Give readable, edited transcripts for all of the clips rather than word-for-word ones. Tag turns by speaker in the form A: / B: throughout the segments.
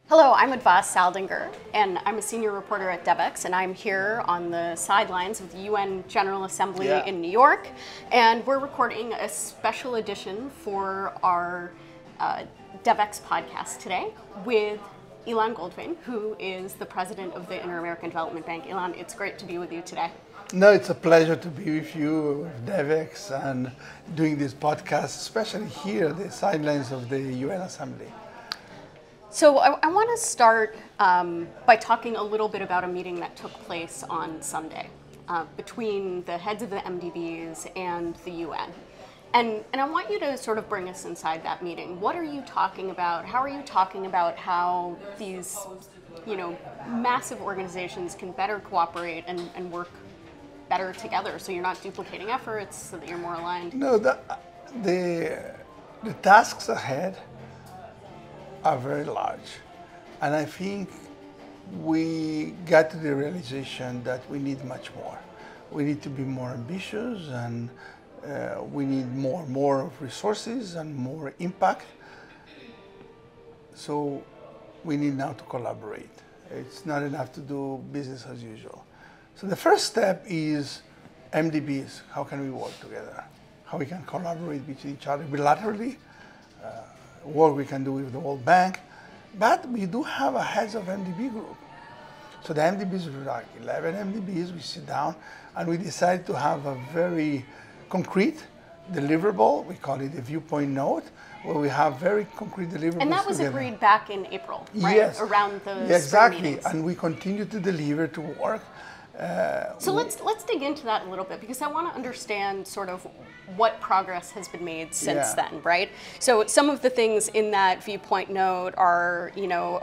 A: Hello, I'm Advas Saldinger, and I'm a senior reporter at Devex, and I'm here on the sidelines of the UN General Assembly in New York, and we're recording a special edition for our Devex podcast today with Ilan Goldfajn, who is the president of the Inter-American Development Bank. Ilan, it's great to be with you today.
B: No, it's a pleasure to be with you, with Devex, and doing this podcast, especially here at the sidelines of the UN Assembly.
A: So I want to start by talking a little bit about a meeting that took place on Sunday between the heads of the MDBs and the UN. And I want you to sort of bring us inside that meeting. What are you talking about? How are you talking about how these, massive organizations can better cooperate and work better together so you're not duplicating efforts, so that you're more aligned?
B: No, the tasks ahead are very large. And I think we got to the realization that we need much more. We need to be more ambitious, and we need more of resources and more impact. So we need now to collaborate. It's not enough to do business as usual. So the first step is MDBs. How can we work together? How we can collaborate with each other bilaterally, work we can do with the World Bank. But we do have a heads of MDB group. So the MDBs, we are 11 MDBs, we sit down and we decide to have a very concrete deliverable. We call it a viewpoint note, where we have very concrete deliverables.
A: And that was
B: together.
A: agreed back in April, right?
B: Yes.
A: Around the
B: exactly.
A: meetings.
B: And we continue to deliver, to work.
A: So let's dig into that a little bit, because I want to understand sort of what progress has been made since then, right? So some of the things in that viewpoint note are,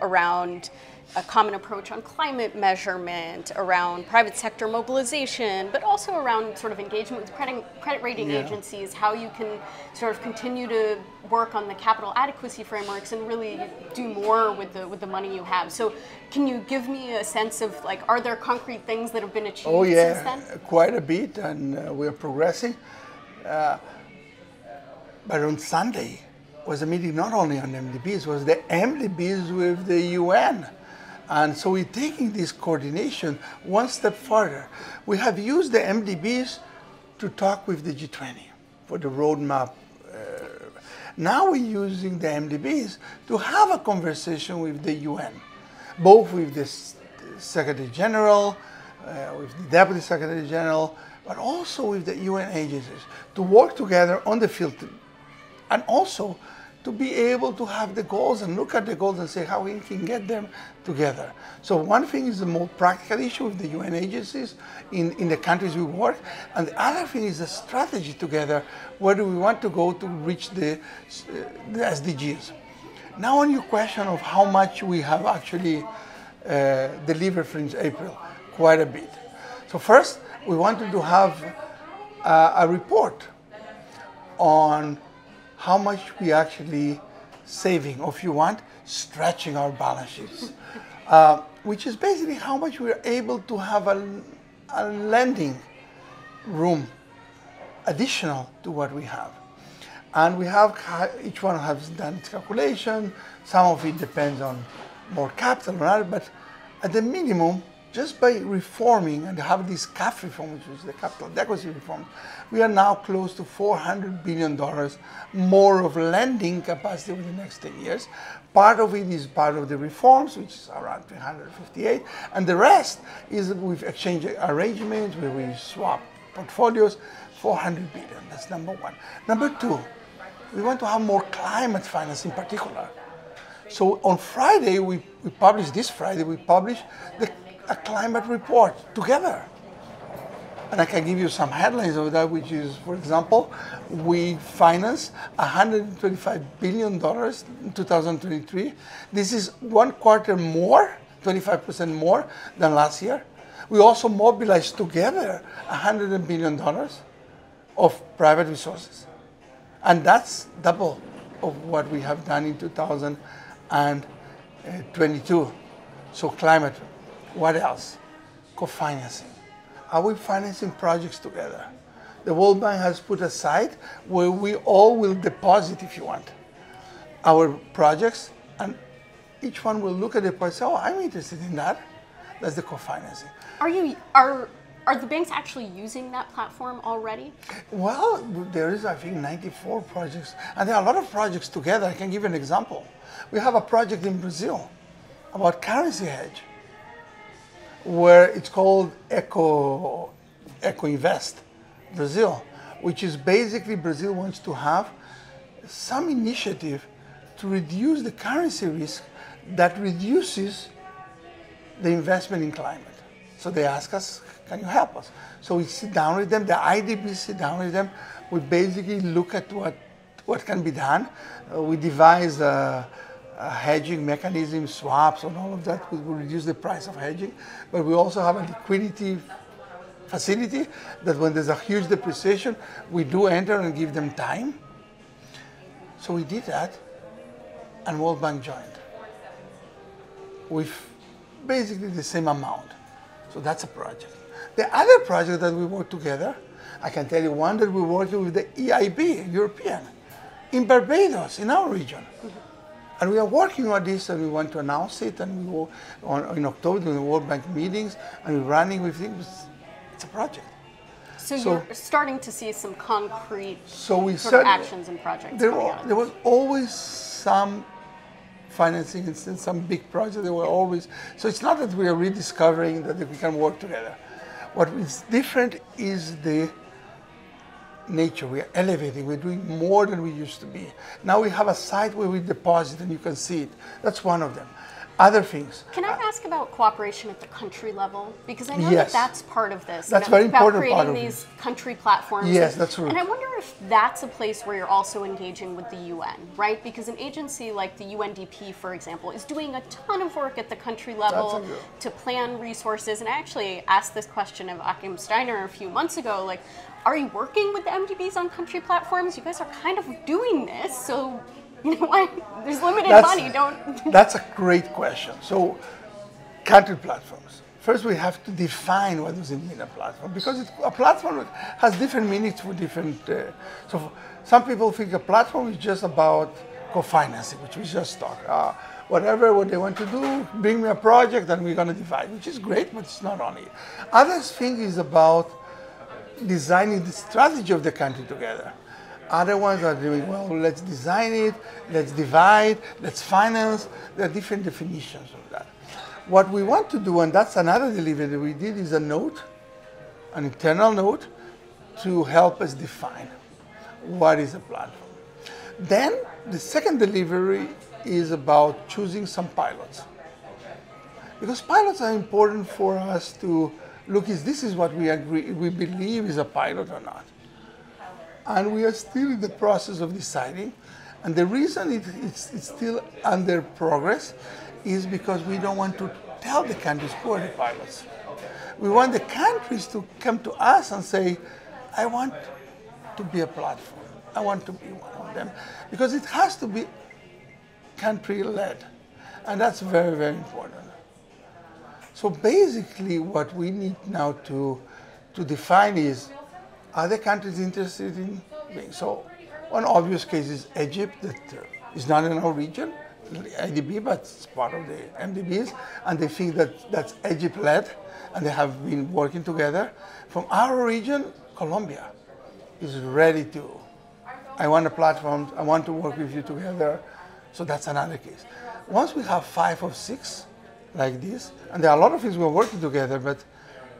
A: around a common approach on climate measurement, around private sector mobilization, but also around sort of engagement with credit rating agencies, how you can sort of continue to work on the capital adequacy frameworks and really do more with the money you have. So can you give me a sense of, are there concrete things that have been achieved since then?
B: Quite a bit, and we're progressing. But on Sunday was a meeting not only on MDBs, was the MDBs with the UN. And so we're taking this coordination one step further. We have used the MDBs to talk with the G20 for the roadmap. Now we're using the MDBs to have a conversation with the UN, both with the Secretary General, with the Deputy Secretary General, but also with the UN agencies, to work together on the field, and also to be able to have the goals and look at the goals and say how we can get them together. So one thing is the more practical issue with the UN agencies in the countries we work, and the other thing is the strategy together. Where do we want to go to reach the SDGs? Now on your question of how much we have actually delivered since April, quite a bit. So first, we wanted to have a report on how much we actually saving, or if you want, stretching our balance sheets, which is basically how much we're able to have a lending room additional to what we have. And we have, each one has done its calculation. Some of it depends on more capital or not, but at the minimum, just by reforming and have this CAF reform, which is the capital adequacy reform, we are now close to $400 billion more of lending capacity over the next 10 years. Part of it is part of the reforms, which is around 358, and the rest is with exchange arrangements where we swap portfolios, 400 billion. That's number one. Number two, we want to have more climate finance in particular. So on Friday, we published, this Friday, we published a climate report together. And I can give you some headlines of that, which is, for example, we financed $125 billion in 2023. This is 1/4 more, 25% more than last year. We also mobilized together $100 billion of private resources. And that's double of what we have done in 2022. So climate. What else? Co-financing. Are we financing projects together? The World Bank has put aside where we all will deposit, if you want, our projects, and each one will look at the price, oh, I'm interested in that. That's the co-financing.
A: Are the banks actually using that platform already?
B: Well, there is, I think, 94 projects. And there are a lot of projects together. I can give you an example. We have a project in Brazil about currency hedge, where it's called Eco Invest Brazil, which is basically Brazil wants to have some initiative to reduce the currency risk that reduces the investment in climate. So they ask us, can you help us? So we sit down with them, the IDBs sit down with them. We basically look at what can be done. We devise a hedging mechanism, swaps, and all of that, which will reduce the price of hedging. But we also have a liquidity facility that when there's a huge depreciation, we do enter and give them time. So we did that, and World Bank joined with basically the same amount. So that's a project. The other project that we work together, I can tell you one that we're working with the EIB, European, in Barbados, in our region. Mm-hmm. And we are working on this, and we want to announce it, and we will, in October, in the World Bank meetings, and we're running with things. It's a project.
A: So you're starting to see some concrete
B: sort of
A: actions and projects.
B: There was always some financing and some big projects. There were always. So it's not that we are rediscovering that we can work together. What is different is the nature. We are elevating. We're doing more than we used to be. Now we have a site where we deposit, and you can see it. That's one of them. Other things.
A: Can I ask about cooperation at the country level? Because I know
B: yes.
A: that's part of this.
B: That's very important
A: about
B: part of
A: creating these
B: it.
A: country platforms.
B: Yes, that's true.
A: And I wonder if that's a place where you're also engaging with the UN, right? Because an agency like the UNDP, for example, is doing a ton of work at the country level to plan resources. And I actually asked this question of Achim Steiner a few months ago, like, are you working with the MDBs on country platforms? You guys are kind of doing this, so you know what? There's limited money. Don't.
B: That's a great question. So, country platforms. First, we have to define what does it mean a platform, because a platform has different meanings for different. So, some people think a platform is just about co-financing, which we just talked. Whatever they want to do, bring me a project, and we're going to divide, which is great, but it's not only. Others think is about designing the strategy of the country together. Other ones are doing, well, let's design it, let's divide, let's finance. There are different definitions of that. What we want to do, and that's another delivery that we did, is a note, an internal note, to help us define what is a platform. Then the second delivery is about choosing some pilots. Because pilots are important for us to look, this is what we believe is a pilot or not. And we are still in the process of deciding. And the reason it's still under progress is because we don't want to tell the countries who are the pilots. We want the countries to come to us and say, I want to be a platform. I want to be one of them. Because it has to be country-led. And that's very, very important. So basically what we need now to define is, are the countries interested in being? So one obvious case is Egypt, that is not in our region, IDB, but it's part of the MDBs, and they think that that's Egypt-led, and they have been working together. From our region, Colombia is ready to, I want a platform, I want to work with you together, so that's another case. Once we have 5 or 6 like this, and there are a lot of things we're working together, but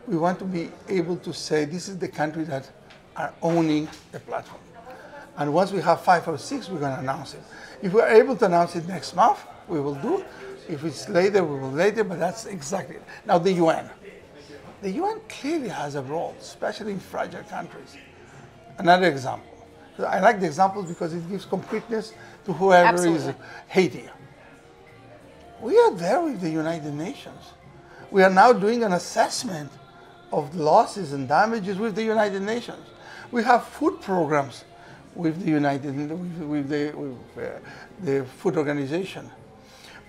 B: we want to be able to say this is the country that are owning the platform. And once we have 5 or 6, we're going to announce it. If we're able to announce it next month, we will do. If it's later, we will later, but that's exactly it. Now the UN. The UN clearly has a role, especially in fragile countries. Another example. I like the examples because it gives concreteness to whoever is Haiti. We are there with the United Nations. We are now doing an assessment of losses and damages with the United Nations. We have food programs with the the Food Organization.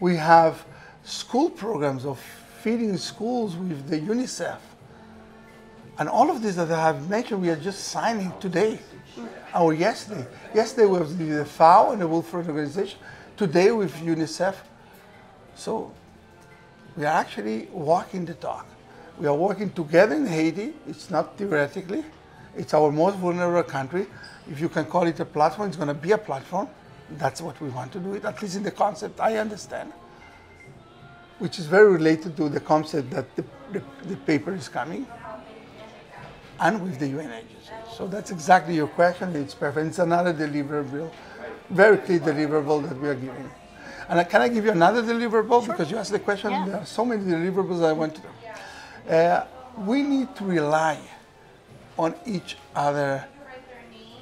B: We have school programs of feeding schools with the UNICEF. And all of this that I have mentioned, we are just signing today or yesterday. Yesterday was the FAO and the World Food Organization. Today with UNICEF. So we are actually walking the talk. We are working together in Haiti. It's not theoretically. It's our most vulnerable country. If you can call it a platform, it's going to be a platform. That's what we want to do, at least in the concept I understand, which is very related to the concept that the paper is coming, and with the UN agencies. So that's exactly your question. It's perfect. It's another deliverable, very clear deliverable that we are giving. And can I give you another deliverable? Sure. Because you asked the question, yeah. There are so many deliverables I want to do. We need to rely on each other,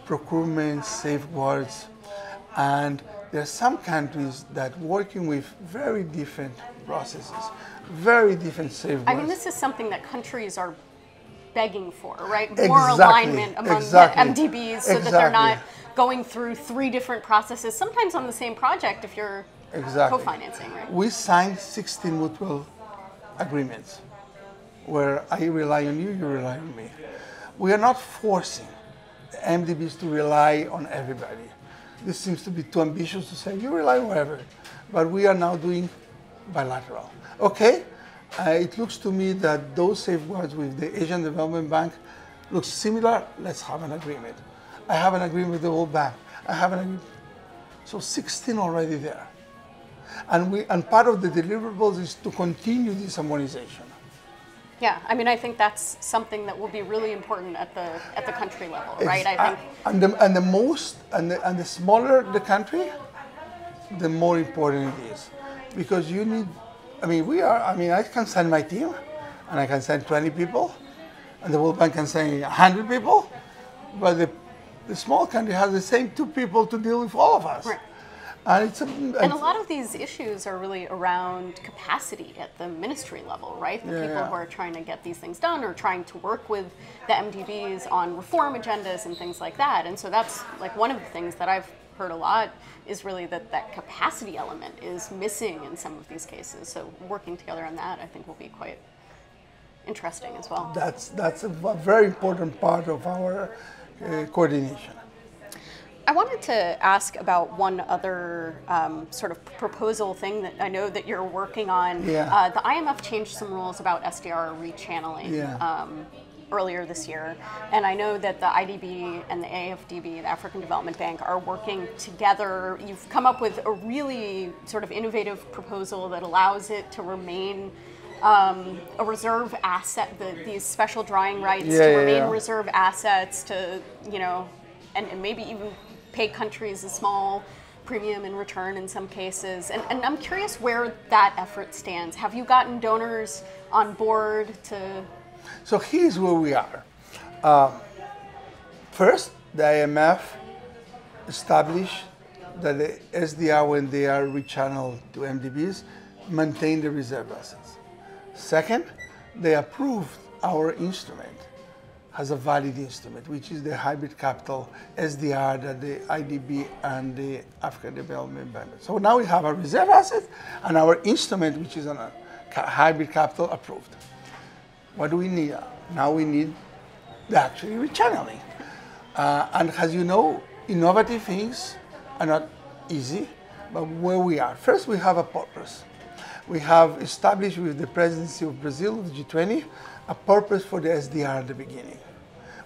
B: procurement, safeguards, and there are some countries that working with very different processes, very different safeguards.
A: I mean, this is something that countries are begging for, right? More alignment among the MDBs so that they're not going through 3 different processes, sometimes on the same project if you're co-financing, right?
B: We signed 16 mutual agreements where I rely on you, you rely on me. We are not forcing the MDBs to rely on everybody. This seems to be too ambitious to say, you rely on whoever, but we are now doing bilateral. Okay, it looks to me that those safeguards with the Asian Development Bank looks similar, let's have an agreement. I have an agreement with the World Bank. I have an agreement. So 16 already there. And part of the deliverables is to continue this harmonization.
A: Yeah, I mean, I think that's something that will be really important at the country level, right? I think.
B: And the smaller the country, the more important it is, because you need. I mean, I can send my team, and I can send 20 people, and the World Bank can send 100 people, but the small country has the same 2 people to deal with all of us.
A: Right.
B: And
A: a lot of these issues are really around capacity at the ministry level, right? The people who are trying to get these things done or trying to work with the MDBs on reform agendas and things like that. And so that's like one of the things that I've heard a lot is really that capacity element is missing in some of these cases. So working together on that, I think, will be quite interesting as well.
B: That's a very important part of our coordination.
A: I wanted to ask about one other sort of proposal thing that I know that you're working on.
B: Yeah.
A: The IMF changed some rules about SDR rechanneling earlier this year. And I know that the IDB and the AFDB, the African Development Bank, are working together. You've come up with a really sort of innovative proposal that allows it to remain a reserve asset, these special drawing rights to remain reserve assets to, and maybe even pay countries a small premium in return in some cases. And I'm curious where that effort stands. Have you gotten donors on board to?
B: So here's where we are. First, the IMF established that the SDR, when they are rechanneled to MDBs, maintain the reserve assets. Second, they approved our instrument as a valid instrument, which is the hybrid capital SDR that the IDB and the African Development Bank. So now we have a reserve asset and our instrument, which is a hybrid capital, approved. What do we need? Now we need the actually rechanneling. And as you know, innovative things are not easy, but where we are. First, we have a purpose. We have established with the presidency of Brazil, of the G20, a purpose for the SDR at the beginning,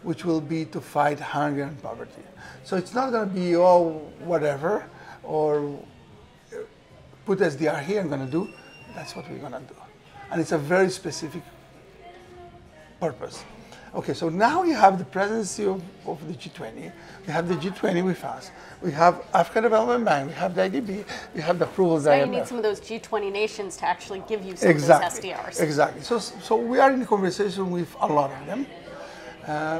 B: which will be to fight hunger and poverty. So it's not going to be, whatever, or put SDR here, I'm going to do. That's what we're going to do. And it's a very specific purpose. Okay, so now we have the presidency of the G20. We have the G20 with us. We have African Development Bank. We have the IDB. We have the approvals.
A: So you need some of those G20 nations to actually give you some of those SDRs.
B: Exactly. So we are in conversation with a lot of them,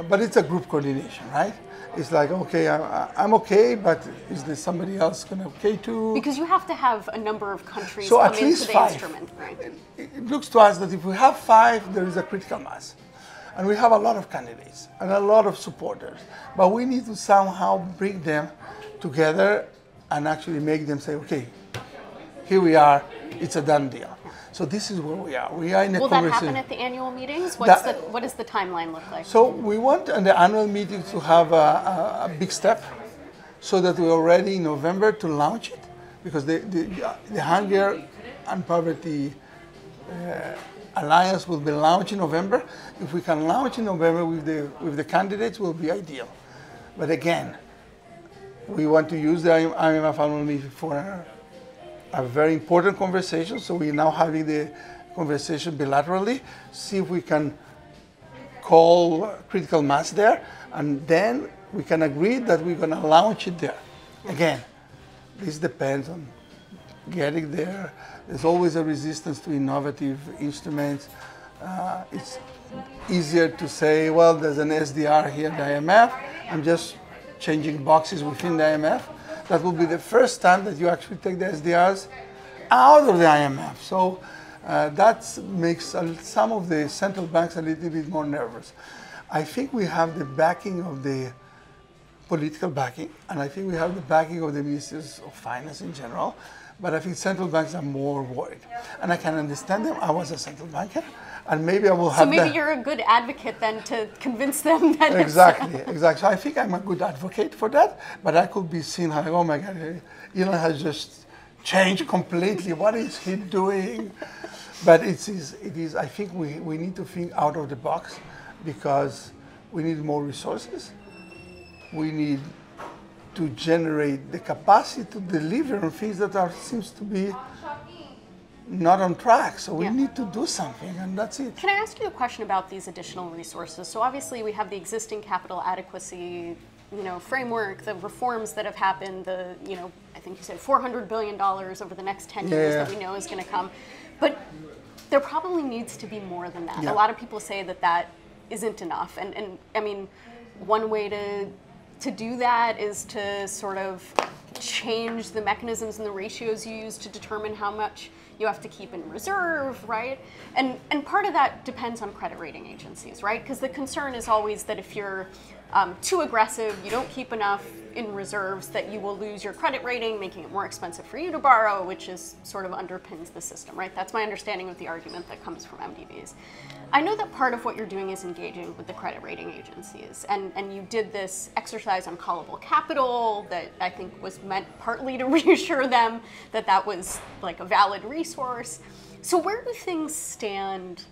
B: but it's a group coordination, right? It's like, okay, I'm okay, but is there somebody else going to okay too?
A: Because you have to have a number of countries come into the instrument, right?
B: It looks to us that if we have 5, there is a critical mass. And we have a lot of candidates and a lot of supporters, but we need to somehow bring them together and actually make them say, okay, here we are, it's a done deal. So this is where we are. We are in a conversation.
A: Will that happen at the annual meetings? What does the timeline look like?
B: So we want in the annual meetings to have a big step so that we're ready in November to launch it, because the hunger and Poverty Alliance will be launched in November. If we can launch in November with the candidates, will be ideal. But again, we want to use the IMF annual meeting for a very important conversation. So we're now having the conversation bilaterally, see if we can call critical mass there, and then we can agree that we're going to launch it there. Again, this depends on getting there. There's always a resistance to innovative instruments. It's easier to say, well, there's an SDR here at the IMF. I'm just changing boxes within the IMF. That will be the first time that you actually take the SDRs out of the IMF. So that makes some of the central banks a little bit more nervous. I think we have the backing of the political backing, and I think we have the backing of the ministers of finance in general, but I think central banks are more worried. And I can understand them. I was a central banker, and maybe I will have.
A: So maybe you're a good advocate then to convince them that.
B: Exactly. So I think I'm a good advocate for that, but I could be seen like, oh my God, Ilan has just changed completely. What is he doing? But it is. I think we need to think out of the box, because we need more resources. We need to generate the capacity to deliver on things that seems to be not on track. So we need to do something, and that's it.
A: Can I ask you a question about these additional resources? So obviously we have the existing capital adequacy, framework, the reforms that have happened, I think you said $400 billion over the next 10 years that we know is going to come. But there probably needs to be more than that. A lot of people say that isn't enough. And I mean, one way to do that is to sort of change the mechanisms and the ratios you use to determine how much you have to keep in reserve, right? And part of that depends on credit rating agencies, right? Because the concern is always that if you're too aggressive, you don't keep enough in reserves, that you will lose your credit rating, making it more expensive for you to borrow, which is sort of underpins the system, right? That's my understanding of the argument that comes from MDBs. I know that part of what you're doing is engaging with the credit rating agencies, and you did this exercise on callable capital that I think was meant partly to reassure them that that was like a valid resource. So where do things stand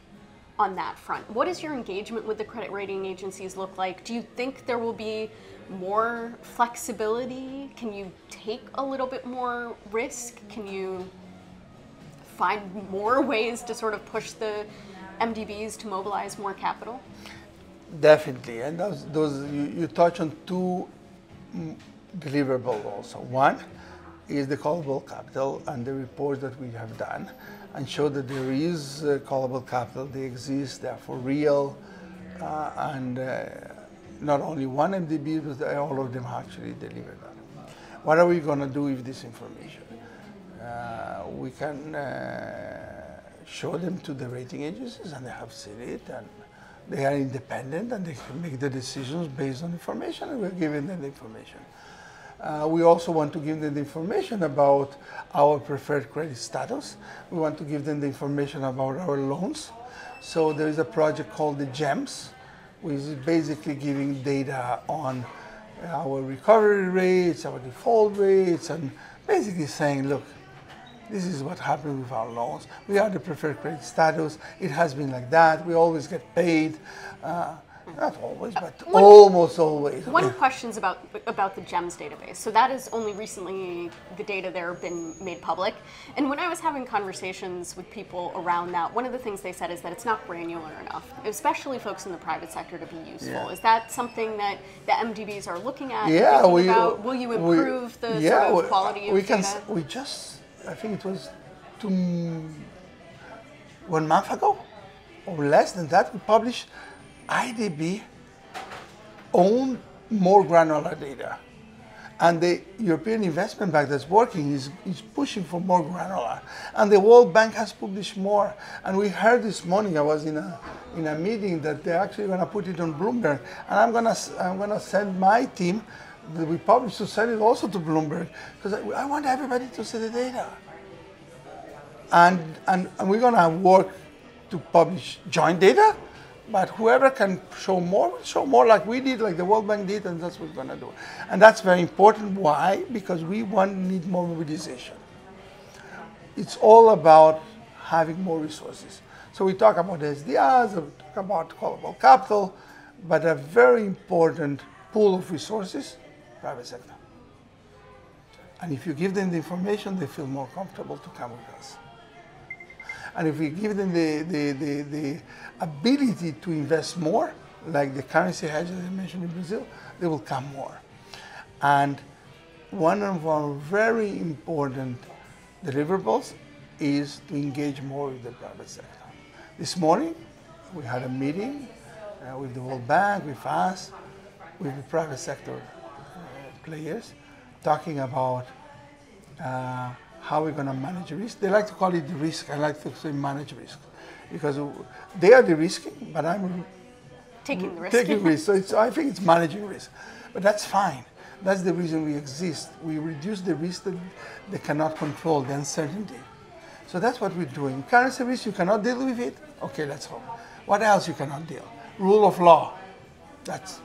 A: on that front? What does your engagement with the credit rating agencies look like? Do you think there will be more flexibility? Can you take a little bit more risk? Can you find more ways to sort of push the MDBs to mobilize more capital?
B: Definitely, and you touch on two deliverables also. One is the callable capital and the reports that we have done, and show that there is callable capital, they exist, they are for real, and not only one MDB, but all of them actually deliver that. What are we going to do with this information? We can show them to the rating agencies, and they have seen it, and they are independent, and they can make the decisions based on information, and we're giving them the information. We also want to give them the information about our preferred credit status. We want to give them the information about our loans. So there is a project called the GEMS, which is basically giving data on our recovery rates, our default rates, and basically saying, look, this is what happened with our loans. We are the preferred credit status. It has been like that. We always get paid. Not always, but almost always.
A: One question is about the GEMS database. So that is only recently, the data there been made public. And when I was having conversations with people around that, one of the things they said is that it's not granular enough, especially folks in the private sector, to be useful. Yeah. Is that something that the MDBs are looking at?
B: Yeah,
A: about? Will you improve the sort of quality of data?
B: We just, I think it was 1 month ago, or less than that, we published IDB own more granular data, and the European Investment Bank that's working is pushing for more granular, and the World Bank has published more. And we heard this morning, I was in a meeting, that they're actually going to put it on Bloomberg, and I'm gonna send my team that we publish to send it also to Bloomberg, because I want everybody to see the data, and we're going to work to publish joint data. But whoever can show more like we did, like the World Bank did, and that's what we're going to do. And that's very important. Why? Because we need more mobilization. it's all about having more resources. So we talk about SDRs, we talk about callable capital, but a very important pool of resources, private sector. And if you give them the information, they feel more comfortable to come with us. And if we give them the ability to invest more, like the currency hedge that I mentioned in Brazil, they will come more. And one of our very important deliverables is to engage more with the private sector. This morning, we had a meeting with the World Bank, with us, with the private sector players, talking about how we're going to manage risk. They like to call it the risk. I like to say manage risk, because they are de-risking, but I'm
A: taking the risk.
B: Taking risk. So I think it's managing risk, but that's fine. That's the reason we exist. We reduce the risk that they cannot control, the uncertainty. So that's what we're doing. Currency risk, you cannot deal with it? Okay, let's hope. What else you cannot deal? Rule of law. Let's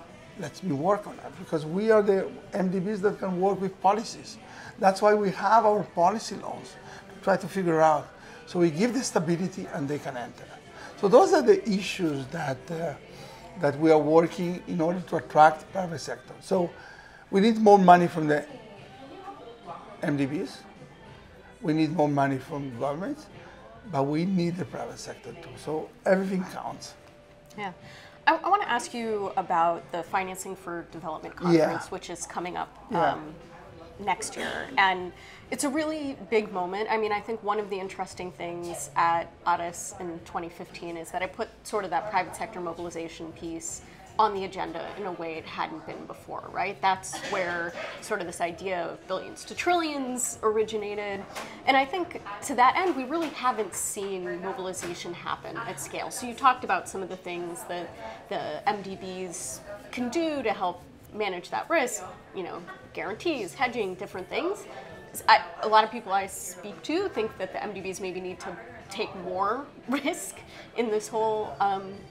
B: work on that, because we are the MDBs that can work with policies. That's why we have our policy laws to try to figure out. So we give the stability and they can enter. So those are the issues that we are working in order to attract private sector. So we need more money from the MDBs. We need more money from governments, but we need the private sector too. So everything counts.
A: Yeah. I want to ask you about the Financing for Development conference, which is coming up next year. And it's a really big moment. I mean, I think one of the interesting things at ARES in 2015 is that I put sort of that private sector mobilization piece on the agenda in a way it hadn't been before, right? That's where sort of this idea of billions to trillions originated. And I think to that end, we really haven't seen mobilization happen at scale. So you talked about some of the things that the MDBs can do to help manage that risk, you know, guarantees, hedging, different things. A lot of people I speak to think that the MDBs maybe need to take more risk in this whole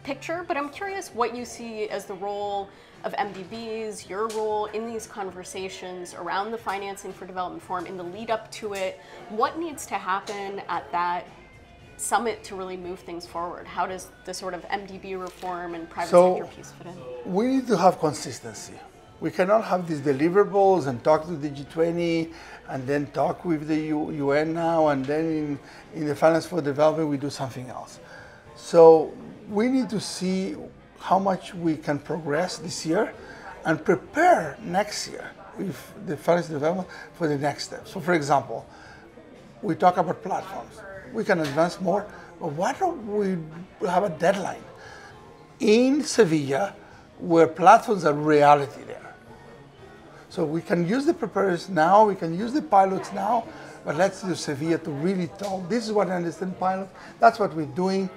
A: picture, but I'm curious what you see as the role of MDBs, your role in these conversations around the Financing for Development Forum, in the lead up to it. What needs to happen at that summit to really move things forward? How does the sort of MDB reform and private sector piece fit in?
B: We need to have consistency. We cannot have these deliverables and talk to the G20 and then talk with the UN now, and then in the Finance for Development we do something else. So we need to see how much we can progress this year and prepare next year with the Finance for Development for the next step. So for example, we talk about platforms. We can advance more, but why don't we have a deadline in Sevilla where platforms are reality there? So we can use the preparers now, we can use the pilots now, but let's do Sevilla to really talk. This is what I understand pilot. That's what we're doing.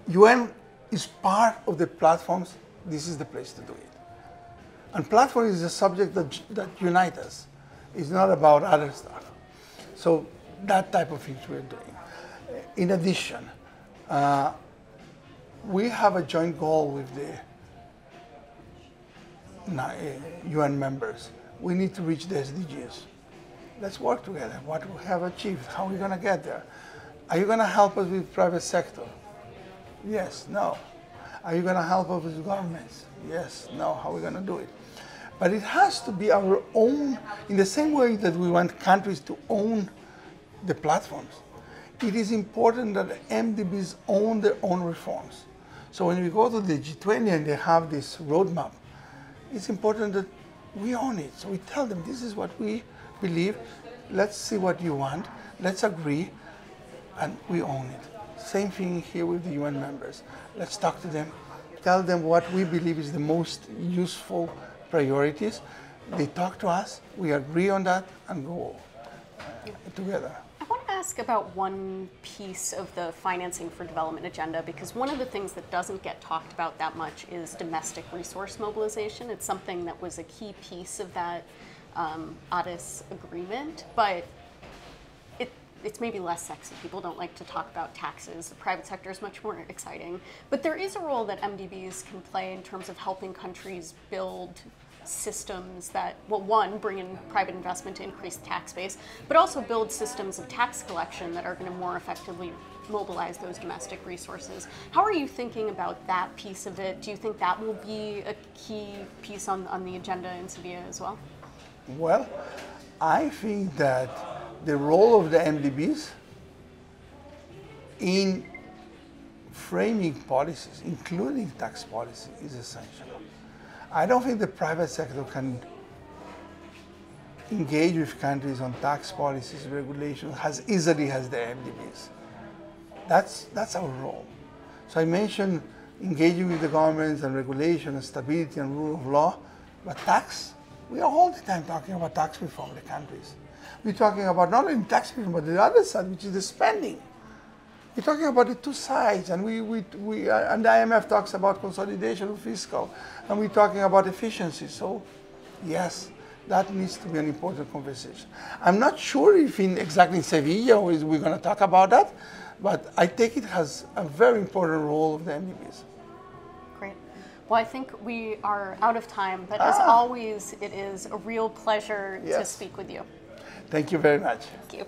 B: UN is part of the platforms. This is the place to do it. And platform is a subject that unites us. It's not about other stuff. So that type of things we're doing. In addition, we have a joint goal with the UN members. We need to reach the SDGs. Let's work together. What we have achieved, how are we going to get there? Are you going to help us with private sector? Yes, no. Are you going to help us with governments? Yes, no. How are we going to do it? But it has to be our own, in the same way that we want countries to own the platforms. It is important that MDBs own their own reforms. So when we go to the G20 and they have this roadmap, it's important that we own it. So we tell them, this is what we believe. Let's see what you want. Let's agree, and we own it. Same thing here with the UN members. Let's talk to them, tell them what we believe is the most useful priorities. They talk to us, we agree on that, and go together.
A: I want to ask about one piece of the Financing for Development agenda, because one of the things that doesn't get talked about that much is domestic resource mobilization. It's something that was a key piece of that ARES agreement, but it's maybe less sexy. People don't like to talk about taxes. The private sector is much more exciting. But there is a role that MDBs can play in terms of helping countries build systems that, well, one, bring in private investment to increase the tax base, but also build systems of tax collection that are going to more effectively mobilize those domestic resources. How are you thinking about that piece of it? Do you think that will be a key piece on the agenda in Sevilla as well?
B: Well, I think that the role of the MDBs in framing policies, including tax policy, is essential. I don't think the private sector can engage with countries on tax policies, regulations, as easily as the MDBs. That's our role. So I mentioned engaging with the governments and regulation and stability and rule of law, but tax, we are all the time talking about tax reform in the countries. We're talking about not only tax reform, but the other side, which is the spending. We're talking about the two sides, and and the IMF talks about consolidation of fiscal, and we're talking about efficiency. So, yes, that needs to be an important conversation. I'm not sure if exactly in Sevilla we're going to talk about that, but I take it has a very important role of the MDBs.
A: Great. Well, I think we are out of time, but as always, it is a real pleasure to speak with you.
B: Thank you very much.
A: Thank you.